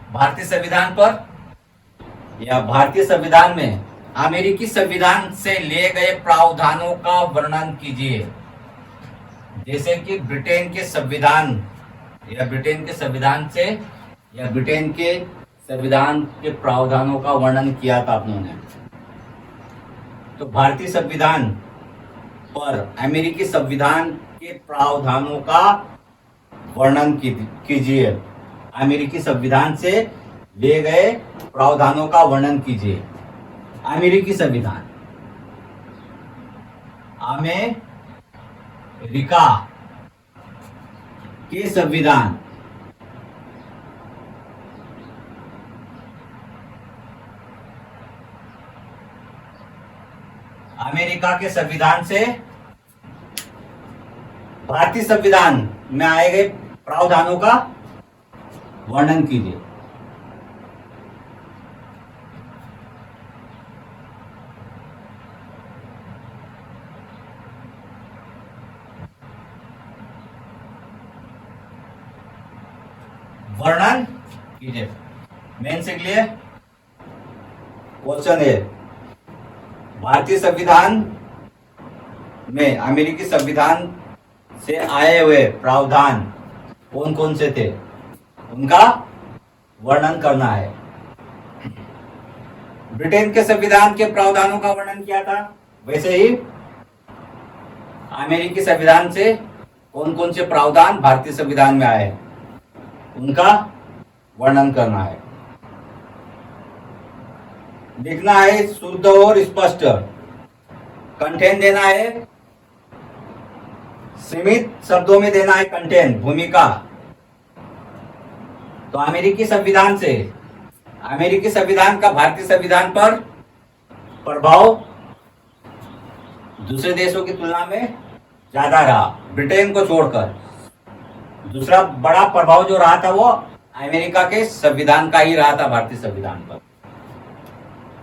भारतीय संविधान पर या भारतीय संविधान में अमेरिकी संविधान से लिए गए प्रावधानों का वर्णन कीजिए। जैसे कि ब्रिटेन के संविधान या ब्रिटेन के संविधान से या ब्रिटेन के संविधान के प्रावधानों का वर्णन किया था आप लोगों ने। तो भारतीय संविधान पर अमेरिकी संविधान के प्रावधानों का वर्णन कीजिए। अमेरिकी संविधान से लिए गए प्रावधानों का वर्णन कीजिए। अमेरिकी संविधान, अमेरिका के संविधान अमेरिका के संविधान से भारतीय संविधान में आए गए प्रावधानों का वर्णन कीजिए। वर्णन कीजिए। मेन से लिए क्वेश्चन है, भारतीय संविधान में अमेरिकी संविधान से आए हुए प्रावधान कौन कौन से थे, उनका वर्णन करना है। ब्रिटेन के संविधान के प्रावधानों का वर्णन किया था, वैसे ही अमेरिकी संविधान से कौन कौन से प्रावधान भारतीय संविधान में आए, उनका वर्णन करना है। लिखना है शुद्ध और स्पष्ट, कंटेंट देना है, सीमित शब्दों में देना है कंटेंट, भूमिका। तो अमेरिकी संविधान से, अमेरिकी संविधान का भारतीय संविधान पर प्रभाव दूसरे देशों की तुलना में ज्यादा रहा, ब्रिटेन को छोड़कर। दूसरा बड़ा प्रभाव जो रहा था वो अमेरिका के संविधान का ही रहा था भारतीय संविधान पर।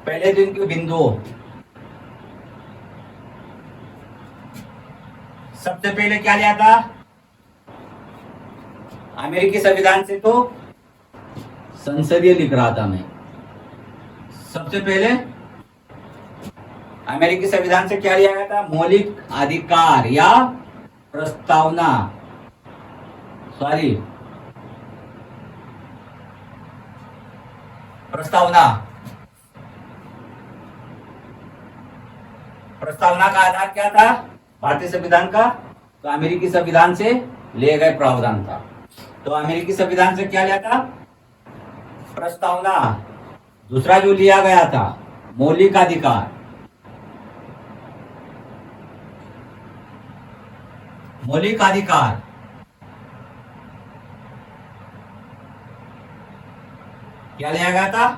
पहले दिन के बिंदु, सबसे पहले क्या लिया था अमेरिकी संविधान से, तो संसदीय लिख रहा था मैं। सबसे पहले अमेरिकी संविधान से क्या लिया गया था, मौलिक अधिकार या प्रस्तावना, प्रस्तावना का आधार क्या था भारतीय संविधान का, तो अमेरिकी संविधान से लिए गए प्रावधान था। तो अमेरिकी संविधान से क्या लिया था, प्रस्तावना। दूसरा जो लिया गया था मौलिक अधिकार, मौलिक अधिकार क्या लिया गया था,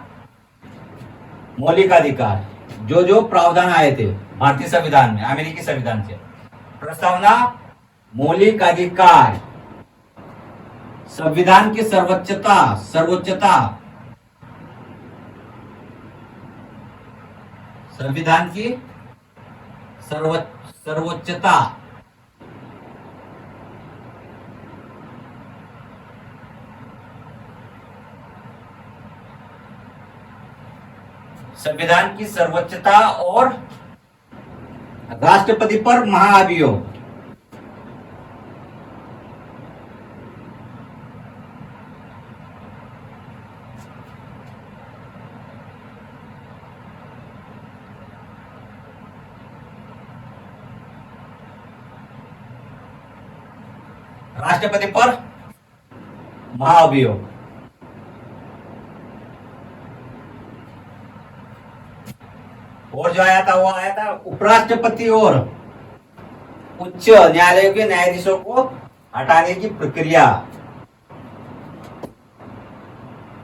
मौलिक अधिकार। जो जो प्रावधान आए थे भारतीय संविधान में अमेरिकी संविधान से, प्रस्तावना, मौलिक अधिकार, संविधान की सर्वोच्चता, संविधान की सर्वोच्चता, संविधान की सर्वोच्चता और राष्ट्रपति पर महाअभियोग। राष्ट्रपति पर महाअभियोग। और जो आया था वो आया था उपराष्ट्रपति और उच्च न्यायालय के न्यायाधीशों को हटाने की प्रक्रिया।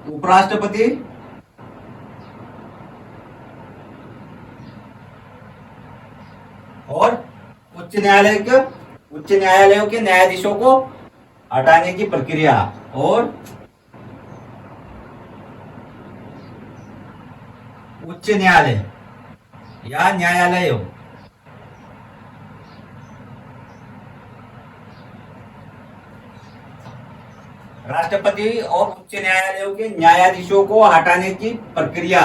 उपराष्ट्रपति और उच्च न्यायालयों के न्यायाधीशों को हटाने की प्रक्रिया। और उच्च न्यायालय या न्यायालय, राष्ट्रपति और उच्च न्यायालयों के न्यायाधीशों को हटाने की प्रक्रिया।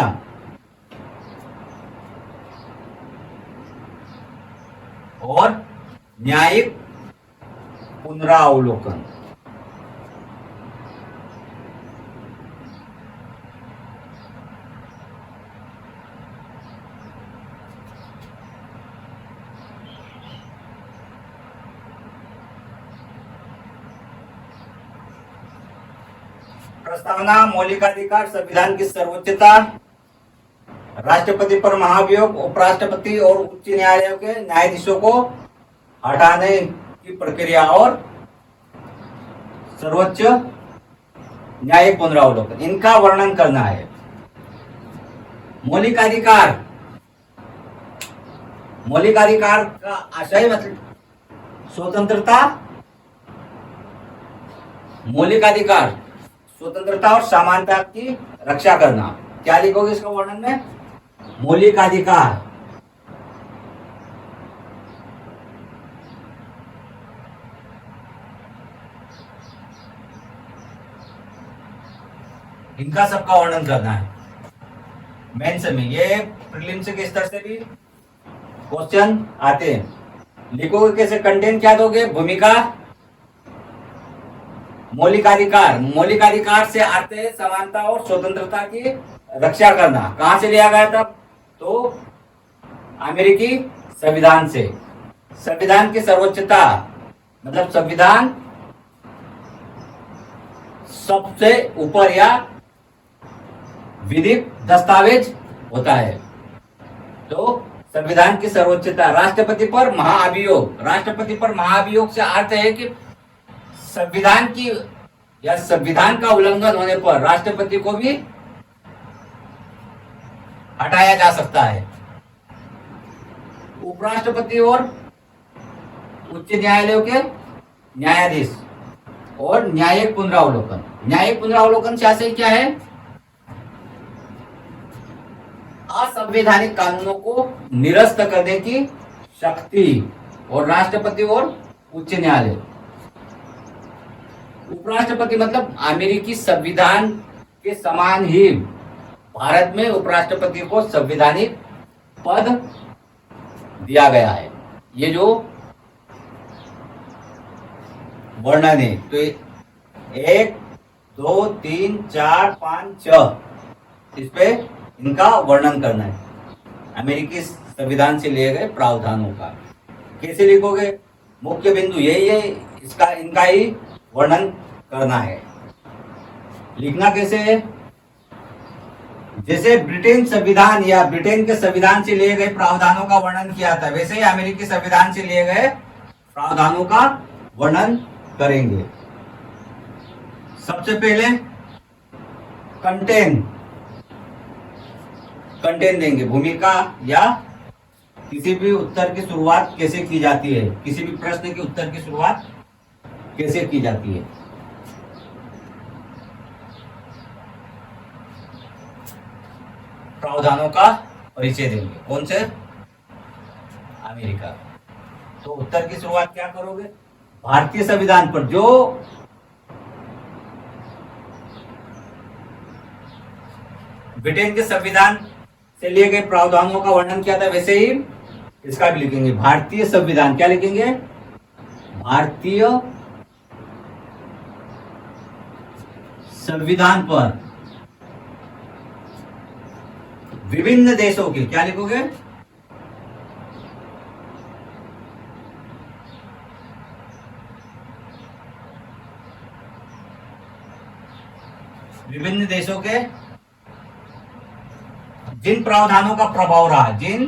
और न्यायिक पुनरावलोकन। प्रस्तावना: मौलिकाधिकार, संविधान की सर्वोच्चता, राष्ट्रपति पर महाभियोग, उपराष्ट्रपति और उच्च न्यायालयों के न्यायाधीशों को हटाने की प्रक्रिया और सर्वोच्च न्यायिक पुनरावलोकन, इनका वर्णन करना है। मौलिकाधिकार, मौलिकाधिकार का आशय मतलब स्वतंत्रता, मौलिकाधिकार स्वतंत्रता और समानता की रक्षा करना। क्या लिखोगे इसका वर्णन में? मौलिकाधिकार इनका सबका वर्णन करना है। मेंस में, ये प्रीलिम्स के स्तर से भी क्वेश्चन आते हैं। लिखोगे कैसे? कंटेंट क्या दोगे? भूमिका, मौलिकाधिकार, मौलिकाधिकार से अर्थ है समानता और स्वतंत्रता की रक्षा करना। कहां से लिया गया था? तो अमेरिकी संविधान से। संविधान की सर्वोच्चता मतलब संविधान सबसे ऊपर या विधिक दस्तावेज होता है। तो संविधान की सर्वोच्चता। राष्ट्रपति पर महाअभियोग, राष्ट्रपति पर महाअभियोग से अर्थ है कि संविधान की या संविधान का उल्लंघन होने पर राष्ट्रपति को भी हटाया जा सकता है। उपराष्ट्रपति और उच्च न्यायालयों के न्यायाधीश और न्यायिक पुनरावलोकन। न्यायिक पुनरावलोकन से आशय क्या है? असंवैधानिक कानूनों को निरस्त करने की शक्ति। और राष्ट्रपति और उच्च न्यायालय। उपराष्ट्रपति मतलब अमेरिकी संविधान के समान ही भारत में उपराष्ट्रपति को संवैधानिक पद दिया गया है। ये जो वर्णन है, तो 1 2 3 4 5 6 इस पे इनका वर्णन करना है। अमेरिकी संविधान से लिए गए प्रावधानों का कैसे लिखोगे? मुख्य बिंदु यही है, इसका इनका ही वर्णन करना है। लिखना कैसे है? जैसे ब्रिटेन संविधान या ब्रिटेन के संविधान से लिए गए प्रावधानों का वर्णन किया था, वैसे ही अमेरिकी संविधान से लिए गए प्रावधानों का वर्णन करेंगे। सबसे पहले कंटेन देंगे। भूमिका या किसी भी उत्तर की शुरुआत कैसे की जाती है, किसी भी प्रश्न के उत्तर की शुरुआत कैसे की जाती है। प्रावधानों का परिचय देंगे। कौन से? अमेरिका। तो उत्तर की शुरुआत क्या करोगे? भारतीय संविधान पर जो ब्रिटेन के संविधान से लिए गए प्रावधानों का वर्णन किया था, वैसे ही इसका भी लिखेंगे। भारतीय संविधान क्या लिखेंगे? भारतीय संविधान पर विभिन्न देशों के, क्या लिखोगे? विभिन्न देशों के जिन प्रावधानों का प्रभाव रहा, जिन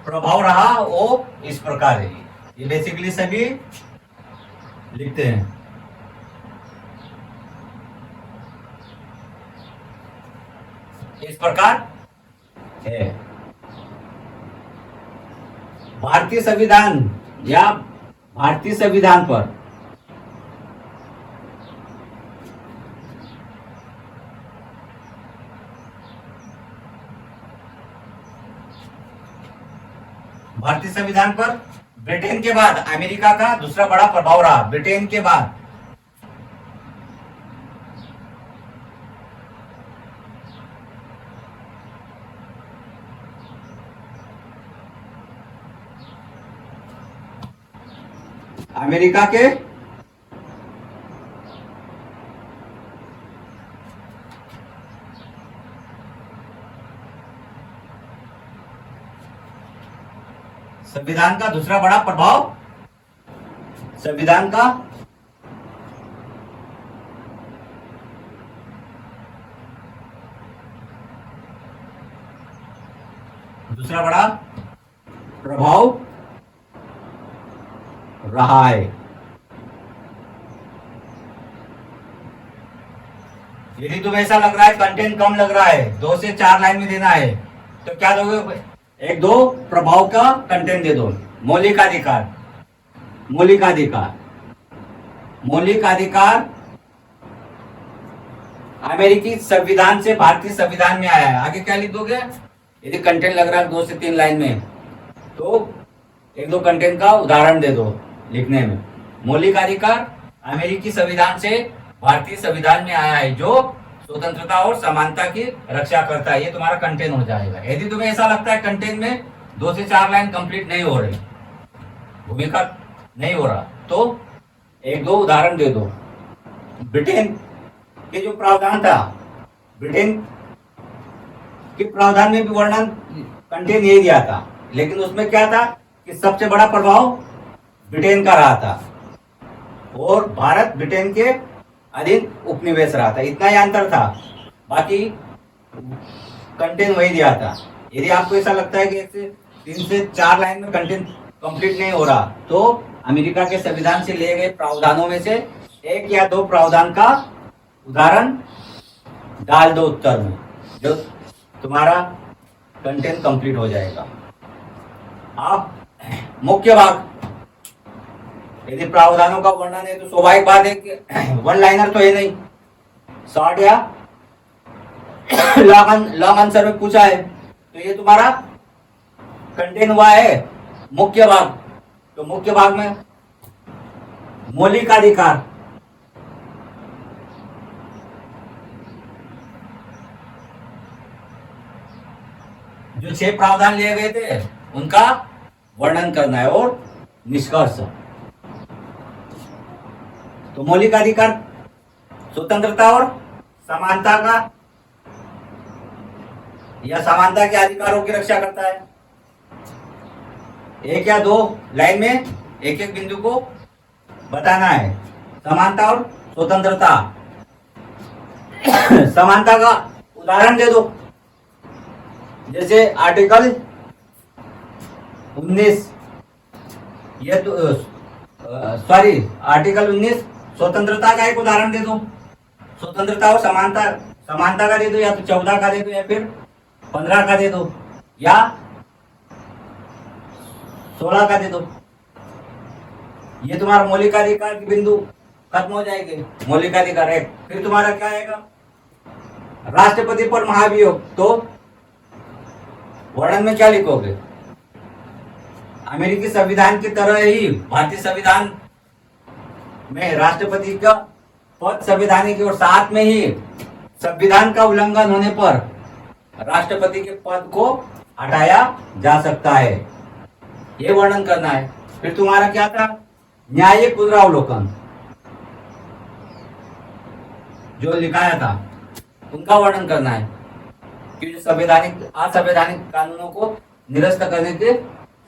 प्रभाव रहा वो इस प्रकार है। ये बेसिकली सभी लिखते हैं। इस प्रकार है। भारतीय संविधान या भारतीय संविधान पर भारतीय संविधान पर ब्रिटेन के बाद अमेरिका का दूसरा बड़ा प्रभाव रहा। ब्रिटेन के बाद अमेरिका के संविधान का दूसरा बड़ा प्रभाव, संविधान का दूसरा बड़ा प्रभाव रहा है। यदि तुम्हें ऐसा लग रहा है कंटेंट कम लग रहा है, 2 से 4 लाइन में देना है, तो क्या दोगे? 1-2 प्रभाव का कंटेंट दे दो। मौलिक अधिकार, मौलिक अधिकार, मौलिक अधिकार अमेरिकी संविधान से भारतीय संविधान में आया है। आगे क्या लिख दोगे? यदि कंटेंट लग रहा है 2 से 3 लाइन में, तो 1-2 कंटेंट का उदाहरण दे दो लिखने में। मौलिक अधिकार अमेरिकी संविधान से भारतीय संविधान में आया है, जो स्वतंत्रता और समानता की रक्षा करता है। ये तुम्हारा कंटेंट हो जाएगा। यदि तुम्हें ऐसा लगता है कंटेंट में 2 से 4 लाइन कंप्लीट नहीं हो रही, भूमिका नहीं हो रहा, तो 1-2 उदाहरण दे दो। ब्रिटेन के जो प्रावधान था, ब्रिटेन के प्रावधान में भी वर्णन कंटेंट यही दिया था, लेकिन उसमें क्या था कि सबसे बड़ा प्रभाव ब्रिटेन का रहा था और भारत ब्रिटेन के अधीन उपनिवेश रहा था। इतना ही अंतर था, बाकी कंटेंट वही दिया था। यदि आपको ऐसा लगता है कि 3 से 4 लाइन में कंटेंट कंप्लीट नहीं हो रहा, तो अमेरिका के संविधान से लिए गए प्रावधानों में से 1 या 2 प्रावधान का उदाहरण डाल दो उत्तर में, जो तुम्हारा कंटेंट कंप्लीट हो जाएगा। आप मुख्य भाग, यदि प्रावधानों का वर्णन है तो स्वाभाविक बात है कि 1 लाइनर तो है नहीं, शॉर्ट या लॉन्ग आंसर में पूछा है, तो ये तुम्हारा कंटेंट हुआ है मुख्य भाग। तो मुख्य भाग में मौलिक अधिकार, जो 6 प्रावधान लिए गए थे उनका वर्णन करना है और निष्कर्ष। तो मौलिक अधिकार स्वतंत्रता और समानता का या समानता के अधिकारों की रक्षा करता है। 1 या 2 लाइन में एक बिंदु को बताना है। समानता और स्वतंत्रता, समानता का उदाहरण दे दो, जैसे आर्टिकल 19, ये तो आर्टिकल 19 स्वतंत्रता का एक उदाहरण दे दो। स्वतंत्रता और समानता का दे दो, या तो 14 का दे दो, या फिर 15 का दे दो, या 16 का दे दो। ये तुम्हारा मौलिक अधिकार के बिंदु खत्म हो जाएंगे। मौलिक अधिकार है, फिर तुम्हारा क्या आएगा? राष्ट्रपति पर महाभियोग। तो वर्णन में क्या लिखोगे? अमेरिकी संविधान की तरह ही भारतीय संविधान में राष्ट्रपति का पद संवैधानिक और साथ में ही संविधान का उल्लंघन होने पर राष्ट्रपति के पद को हटाया जा सकता है। ये वर्णन करना है। फिर तुम्हारा क्या था? न्यायिक पुनरावलोकन, जो लिखाया था उनका वर्णन करना है कि संवैधानिक असंवैधानिक कानूनों को निरस्त करने की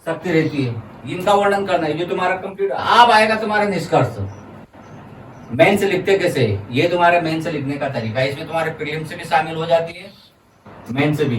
शक्ति रहती है, इनका वर्णन करना है। जो तुम्हारा कंप्यूटर अब आएगा तुम्हारा निष्कर्ष। मेन से लिखते कैसे, ये तुम्हारे मेन से लिखने का तरीका है। इसमें तुम्हारे प्रीलिम से भी शामिल हो जाती है, मेन से भी।